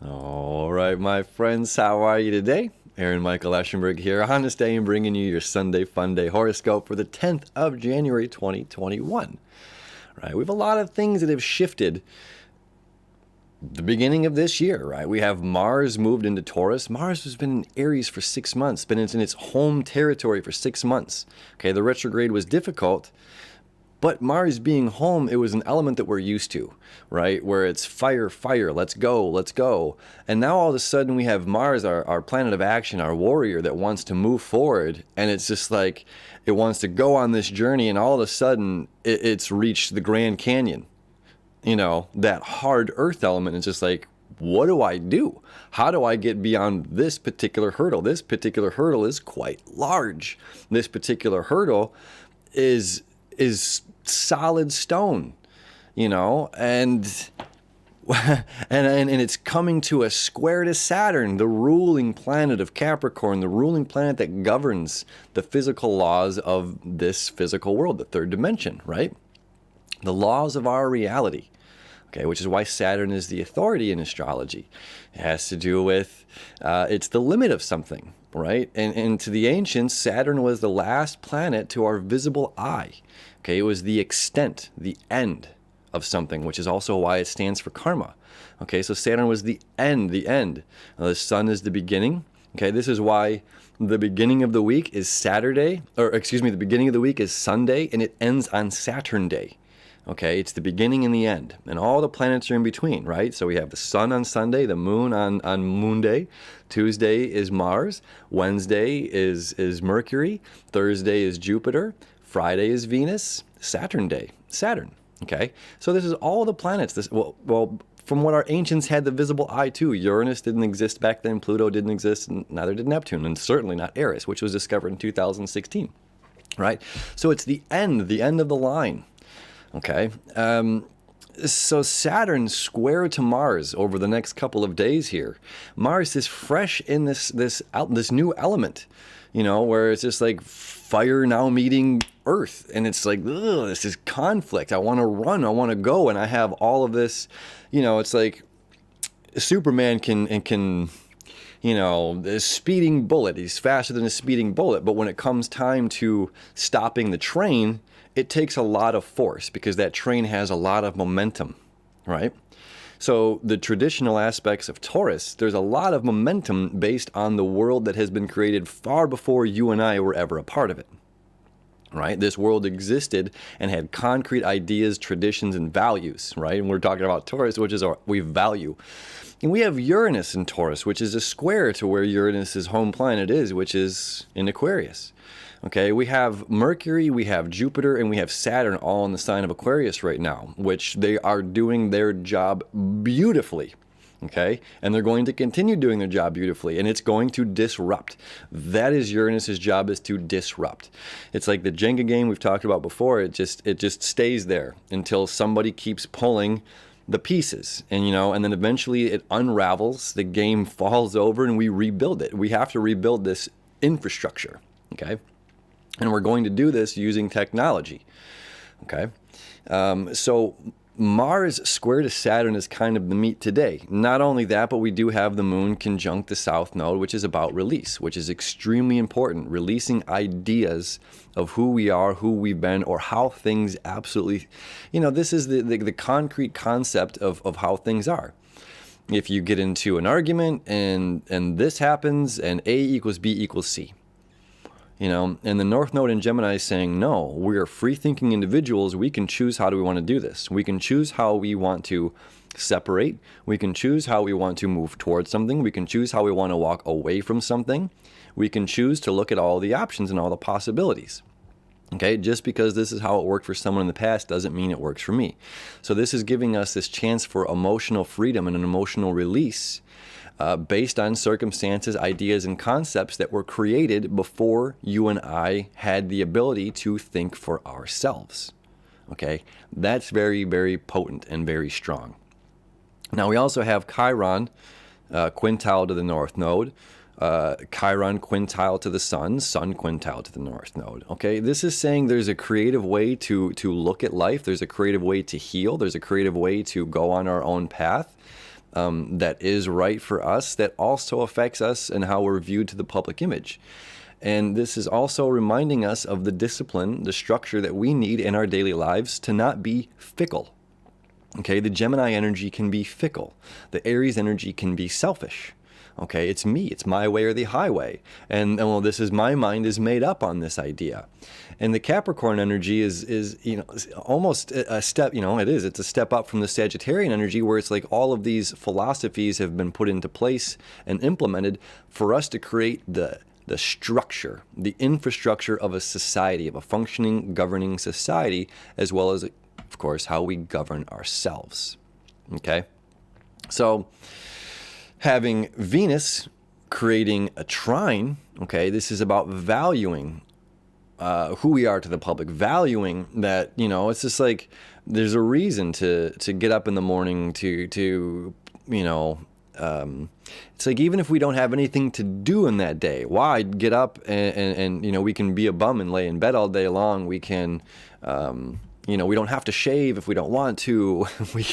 All right, my friends, how are you today? Michael Eschenburg here on this day and bringing you your Sunday Fun Day horoscope for the 10th of January 2021. Right, we have a lot of things that have shifted the beginning of this year, right? We have Mars moved into Taurus. Mars has been in Aries for 6 months, been in its home territory for 6 months. Okay, the retrograde was difficult, but Mars being home, it was an element that we're used to, right? Where it's fire, fire, let's go, let's go. And now all of a sudden we have Mars, our planet of action, our warrior that wants to move forward. And it's just like, it wants to go on this journey. And all of a sudden it's reached the Grand Canyon. You know, that hard earth element is just like, what do I do? How do I get beyond this particular hurdle? This particular hurdle is quite large. This particular hurdle is solid stone, you know, and it's coming to a square to Saturn, the ruling planet of Capricorn, the ruling planet that governs the physical laws of this physical world, the third dimension, right? The laws of our reality. Okay, which is why Saturn is the authority in astrology. It has to do with, it's the limit of something, right? And to the ancients, Saturn was the last planet to our visible eye. Okay, it was the extent, the end of something, which is also why it stands for karma. Okay, so Saturn was the end, the end. Now, the sun is the beginning. Okay, this is why the beginning of the week is Saturday, or excuse me, the beginning of the week is Sunday, and it ends on Saturn Day. Okay, it's the beginning and the end, and all the planets are in between, right? So we have the sun on Sunday, the moon on Moon Day. Tuesday is Mars. Wednesday is Mercury. Thursday is Jupiter. Friday is Venus. Saturn Day, Saturn. Okay, so this is all the planets. Well, from what our ancients had the visible eye too. Uranus didn't exist back then. Pluto didn't exist, and neither did Neptune, and certainly not Eris, which was discovered in 2016. Right? So it's the end of the line. Okay, so Saturn square to Mars over the next couple of days here. Mars is fresh in this new element, you know, where it's just like fire now meeting Earth, and it's like, ugh, this is conflict. I want to run, I want to go, and I have all of this, you know. It's like Superman can. You know, a speeding bullet. He's faster than a speeding bullet. But when it comes time to stopping the train, it takes a lot of force because that train has a lot of momentum, right? So the traditional aspects of Taurus, there's a lot of momentum based on the world that has been created far before you and I were ever a part of it. Right? This world existed and had concrete ideas, traditions, and values, right? And we're talking about Taurus, which is we value. And we have Uranus in Taurus, which is a square to where Uranus's home planet is, which is in Aquarius. Okay, we have Mercury, we have Jupiter, and we have Saturn all in the sign of Aquarius right now, which they are doing their job beautifully. Okay, and they're going to continue doing their job beautifully, and it's going to disrupt. That is Uranus's job, is to disrupt. It's like the Jenga game we've talked about before. It just stays there until somebody keeps pulling the pieces, and and then eventually it unravels, the game falls over, and we rebuild it. We have to rebuild this infrastructure. Okay, and we're going to do this using technology. Okay, so Mars square to Saturn is kind of the meat today. Not only that, but we do have the moon conjunct the south node, which is about release, which is extremely important. Releasing ideas of who we are, who we've been, or how things absolutely, this is the concrete concept of how things are. If you get into an argument and this happens and A equals B equals C. And the North Node in Gemini is saying, no, we are free-thinking individuals. We can choose how do we want to do this. We can choose how we want to separate. We can choose how we want to move towards something. We can choose how we want to walk away from something. We can choose to look at all the options and all the possibilities. Okay, just because this is how it worked for someone in the past doesn't mean it works for me. So this is giving us this chance for emotional freedom and an emotional release based on circumstances, ideas, and concepts that were created before you and I had the ability to think for ourselves. Okay, that's very, very potent and very strong. Now we also have Chiron quintile to the North Node, Chiron quintile to the Sun, Sun quintile to the North Node. Okay, this is saying there's a creative way to look at life. There's a creative way to heal. There's a creative way to go on our own path. that is right for us, that also affects us and how we're viewed to the public image. And this is also reminding us of the discipline, the structure that we need in our daily lives to not be fickle. Okay, the Gemini energy can be fickle. The Aries energy can be selfish. Okay, it's me, it's my way or the highway. And well, this is my mind is made up on this idea. And the Capricorn energy is almost a step, it's a step up from the Sagittarian energy, where it's like all of these philosophies have been put into place and implemented for us to create the structure, the infrastructure of a society, of a functioning, governing society, as well as, of course, how we govern ourselves. Okay? So, having Venus creating a trine, okay, this is about valuing who we are to the public, valuing that, it's just like there's a reason to get up in the morning to it's like even if we don't have anything to do in that day, why get up and we can be a bum and lay in bed all day long. We can we don't have to shave if we don't want to. We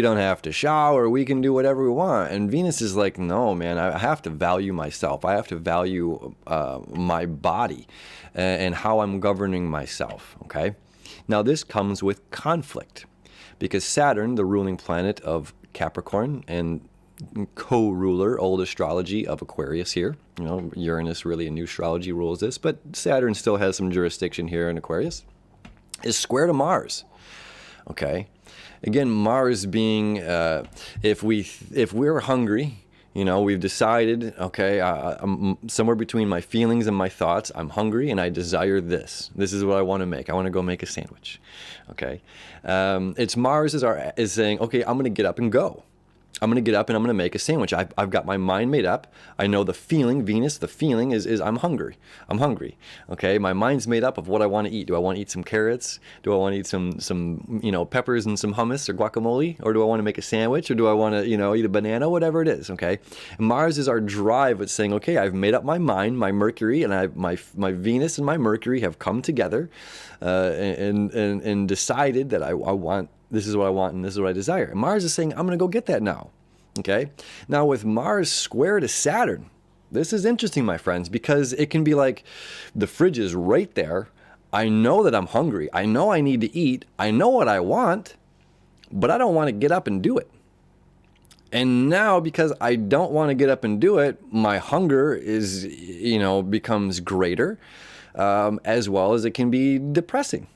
don't have to shower. We can do whatever we want. And Venus is like, no, man, I have to value myself. I have to value my body and how I'm governing myself. Okay. Now this comes with conflict, because Saturn, the ruling planet of Capricorn and co-ruler, old astrology of Aquarius here. Uranus, really a new astrology, rules this, but Saturn still has some jurisdiction here in Aquarius, is square to Mars. Okay. Again, Mars being, if we're hungry, we've decided, okay, I'm somewhere between my feelings and my thoughts. I'm hungry and I desire this. This is what I want to make. I want to go make a sandwich. Okay. It's Mars is saying, okay, I'm going to get up and go. I'm going to get up and I'm going to make a sandwich. I've got my mind made up. I know the feeling, Venus, the feeling is I'm hungry. I'm hungry. Okay, my mind's made up of what I want to eat. Do I want to eat some carrots? Do I want to eat some peppers and some hummus or guacamole? Or do I want to make a sandwich? Or do I want to, eat a banana? Whatever it is, okay? And Mars is our drive. It's saying, okay, I've made up my mind, my Mercury, and my Venus and my Mercury have come together and decided that I want, this is what I want and this is what I desire. And Mars is saying, I'm going to go get that now. Okay? Now with Mars square to Saturn, this is interesting, my friends, because it can be like the fridge is right there. I know that I'm hungry. I know I need to eat. I know what I want, but I don't want to get up and do it. And now because I don't want to get up and do it, my hunger is, becomes greater, as well as it can be depressing.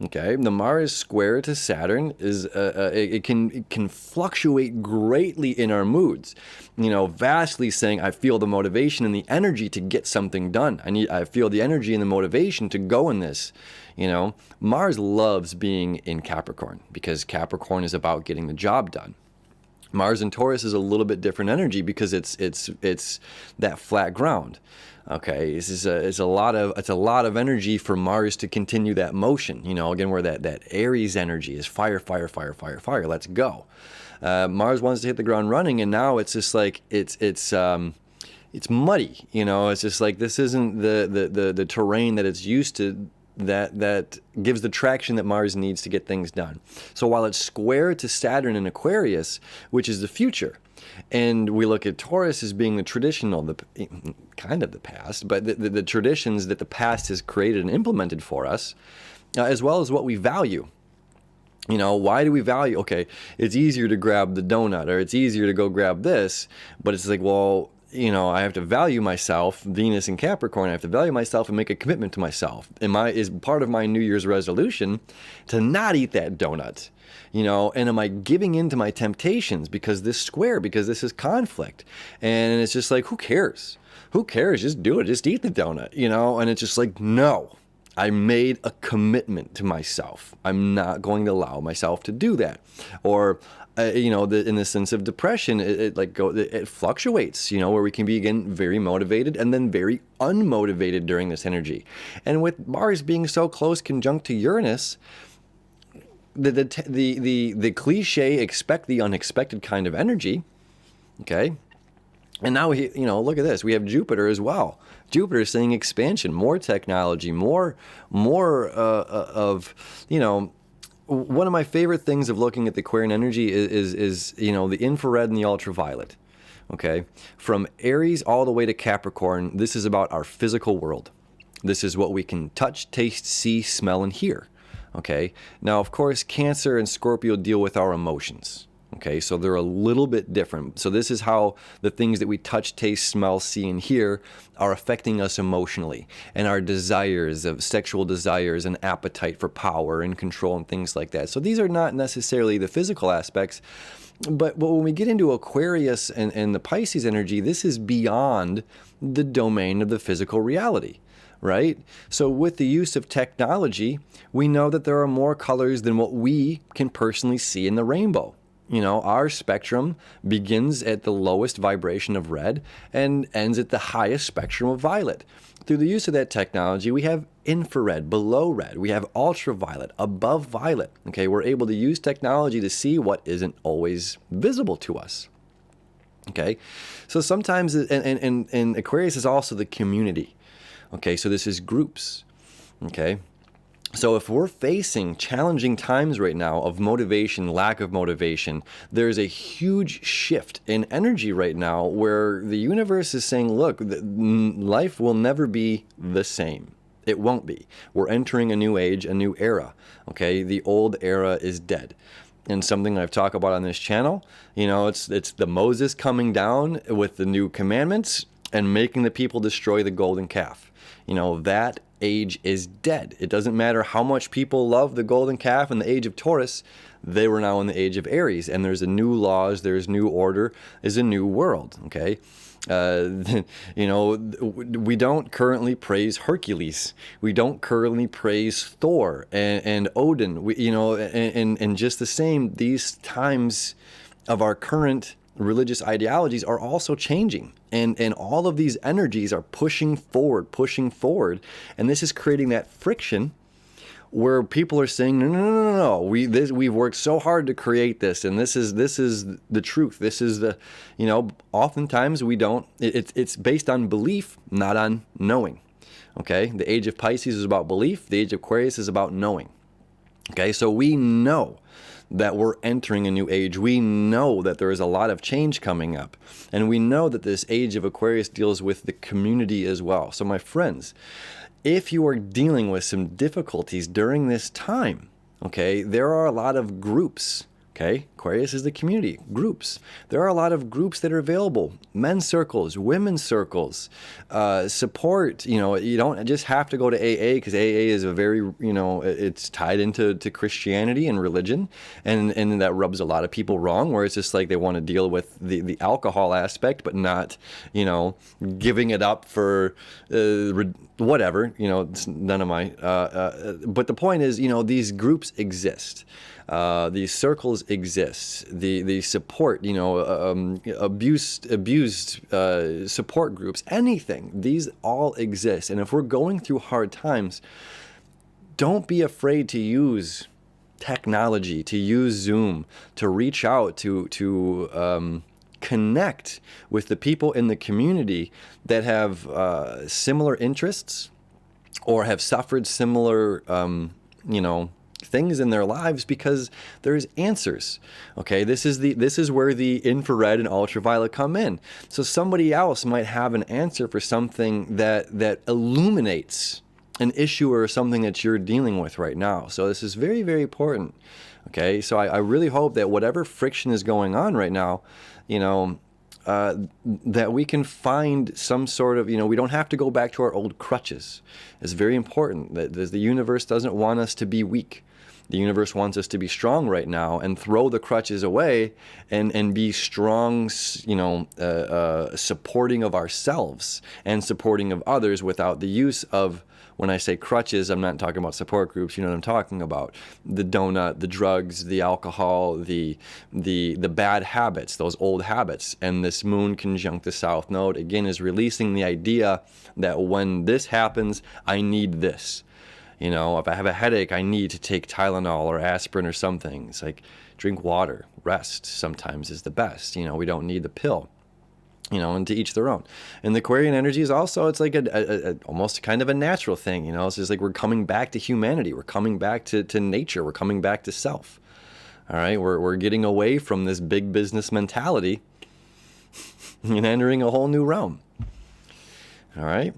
Okay, the Mars square to Saturn is it can fluctuate greatly in our moods. Vastly saying I feel the motivation and the energy to get something done. I feel the energy and the motivation to go in this. Mars loves being in Capricorn because Capricorn is about getting the job done. Mars in Taurus is a little bit different energy because it's that flat ground. Okay, it's a lot of energy for Mars to continue that motion. Again, where that Aries energy is fire, fire, fire, fire, fire. Let's go. Mars wants to hit the ground running, and now it's just like it's muddy. It's just like this isn't the terrain that it's used to. That gives the traction that Mars needs to get things done. So while it's square to Saturn in Aquarius, which is the future, and we look at Taurus as being the traditional, kind of the past, but the traditions that the past has created and implemented for us, as well as what we value. Why do we value? Okay, it's easier to grab the donut, or it's easier to go grab this, but it's like, well, I have to value myself, Venus and Capricorn, I have to value myself and make a commitment to myself. Is part of my New Year's resolution to not eat that donut, and am I giving in to my temptations because this is conflict? And it's just like, who cares? Who cares? Just do it. Just eat the donut, and it's just like, no. I made a commitment to myself. I'm not going to allow myself to do that. Or, in the sense of depression, it fluctuates, where we can be, again, very motivated and then very unmotivated during this energy. And with Mars being so close conjunct to Uranus, the cliche expect the unexpected kind of energy, okay? And now, look at this. We have Jupiter as well. Jupiter is saying expansion, more technology, more of, one of my favorite things of looking at the Aquarian energy is you know, the infrared and the ultraviolet. Okay, from Aries all the way to Capricorn, this is about our physical world. This is what we can touch, taste, see, smell, and hear. Okay, now of course Cancer and Scorpio deal with our emotions. Okay, so they're a little bit different. So this is how the things that we touch, taste, smell, see, and hear are affecting us emotionally, and our desires of sexual desires and appetite for power and control and things like that. So these are not necessarily the physical aspects, but when we get into Aquarius and the Pisces energy, this is beyond the domain of the physical reality. Right? So with the use of technology, we know that there are more colors than what we can personally see in the rainbow. You know, our spectrum begins at the lowest vibration of red and ends at the highest spectrum of violet. Through the use of that technology, we have infrared below red. We have ultraviolet above violet. Okay, we're able to use technology to see what isn't always visible to us. Okay, so sometimes, and Aquarius is also the community. Okay, so this is groups. Okay, so if we're facing challenging times right now of motivation, lack of motivation, there's a huge shift in energy right now where the universe is saying, look, life will never be the same. It won't be. We're entering a new age, a new era. Okay, the old era is dead. And something I've talked about on this channel, you know, it's the Moses coming down with the new commandments and making the people destroy the golden calf. You know, that age is dead. It doesn't matter how much people love the golden calf in the age of Taurus, they were now in the age of Aries, and there's a new laws, there's new order, is a new world, okay? You know, we don't currently praise Hercules. We don't currently praise Thor and Odin. You know, and just the same, these times of our current religious ideologies are also changing, and all of these energies are pushing forward, and this is creating that friction where people are saying, no, we've worked so hard to create this, and this is the truth. This is the, you know, oftentimes we don't. It's based on belief, not on knowing. Okay, the age of Pisces is about belief. The age of Aquarius is about knowing. Okay, so we know that we're entering a new age. We know that there is a lot of change coming up. And we know that this age of Aquarius deals with the community as well. So my friends, if you are dealing with some difficulties during this time, okay, there are a lot of groups. Okay, Aquarius is the community, groups. There are a lot of groups that are available. Men's circles, women's circles, support. You know, you don't just have to go to AA, because AA is a very, you know, it's tied into Christianity and religion, and that rubs a lot of people wrong, where it's just like they want to deal with the alcohol aspect, but not, you know, giving it up for whatever. You know, it's none of my. But the point is, you know, these groups exist. These circles exist. The support, you know, abused support groups, anything. These all exist. And if we're going through hard times, don't be afraid to use technology, to use Zoom, to reach out, to connect with the people in the community that have similar interests or have suffered similar, you know, things in their lives, because there's answers. Okay, this is where the infrared and ultraviolet come in. So somebody else might have an answer for something that illuminates an issue or something that you're dealing with right now. So this is very, very important. Okay, so I really hope that whatever friction is going on right now, you know, that we can find some sort of, you know, we don't have to go back to our old crutches. It's very important that the universe doesn't want us to be weak. The universe wants us to be strong right now and throw the crutches away and be strong, you know, supporting of ourselves and supporting of others without the use of, when I say crutches, I'm not talking about support groups, you know what I'm talking about. The donut, the drugs, the alcohol, the bad habits, those old habits. And this moon conjunct the south node, again, is releasing the idea that when this happens, I need this. You know, if I have a headache, I need to take Tylenol or aspirin or something. It's like, drink water, rest sometimes is the best. You know, we don't need the pill. And to each their own. And the Aquarian energy is also, it's like almost kind of a natural thing, It's just like we're coming back to humanity. We're coming back to nature. We're coming back to self. All right, we're getting away from this big business mentality and entering a whole new realm. All right.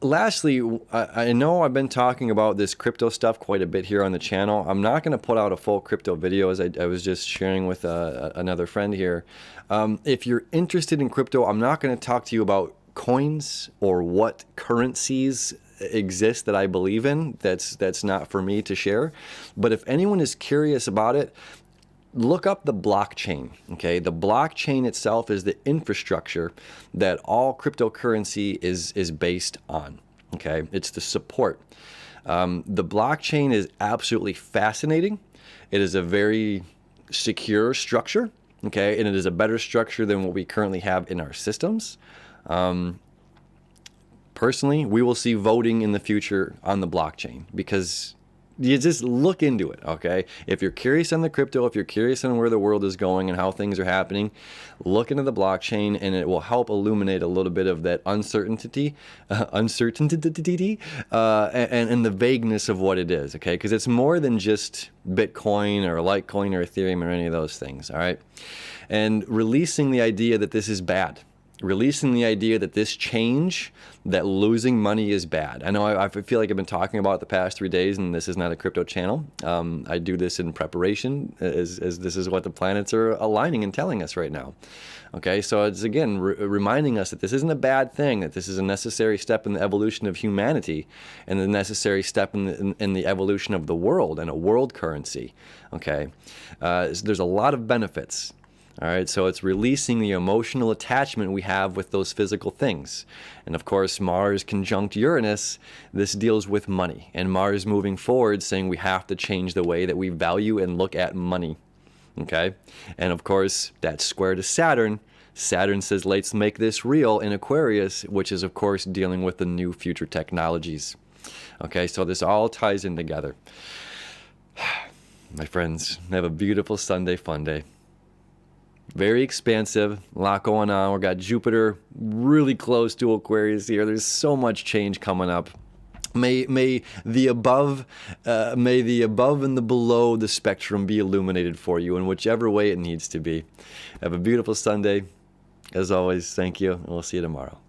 Lastly, I know I've been talking about this crypto stuff quite a bit here on the channel. I'm not going to put out a full crypto video, as I was just sharing with another friend here. If you're interested in crypto, I'm not going to talk to you about coins or what currencies exist that I believe in. That's not for me to share. But if anyone is curious about it, look up the blockchain. Okay, the blockchain itself is the infrastructure that all cryptocurrency is based on. Okay, it's the support. The blockchain is absolutely fascinating. It is a very secure structure. Okay, and it is a better structure than what we currently have in our systems. Personally, we will see voting in the future on the blockchain, because you just look into it, okay? If you're curious on the crypto, if you're curious on where the world is going and how things are happening, look into the blockchain, and it will help illuminate a little bit of that uncertainty, and the vagueness of what it is, okay? Because it's more than just Bitcoin or Litecoin or Ethereum or any of those things, all right? And releasing the idea that this is bad. Releasing the idea that this change, that losing money is bad. I know I feel like I've been talking about it the past 3 days, and this is not a crypto channel. I do this in preparation, as this is what the planets are aligning and telling us right now. Okay, so it's again reminding us that this isn't a bad thing, that this is a necessary step in the evolution of humanity, and the necessary step in the evolution of the world and a world currency. Okay, there's a lot of benefits. All right, so it's releasing the emotional attachment we have with those physical things. And of course, Mars conjunct Uranus, this deals with money. And Mars moving forward saying we have to change the way that we value and look at money. Okay? And of course, that's square to Saturn. Saturn says, let's make this real in Aquarius, which is of course dealing with the new future technologies. Okay, so this all ties in together. My friends, have a beautiful Sunday fun day. Very expansive, a lot going on. We've got Jupiter really close to Aquarius here. There's so much change coming up. May the above and the below the spectrum be illuminated for you in whichever way it needs to be. Have a beautiful Sunday. As always, thank you, and we'll see you tomorrow.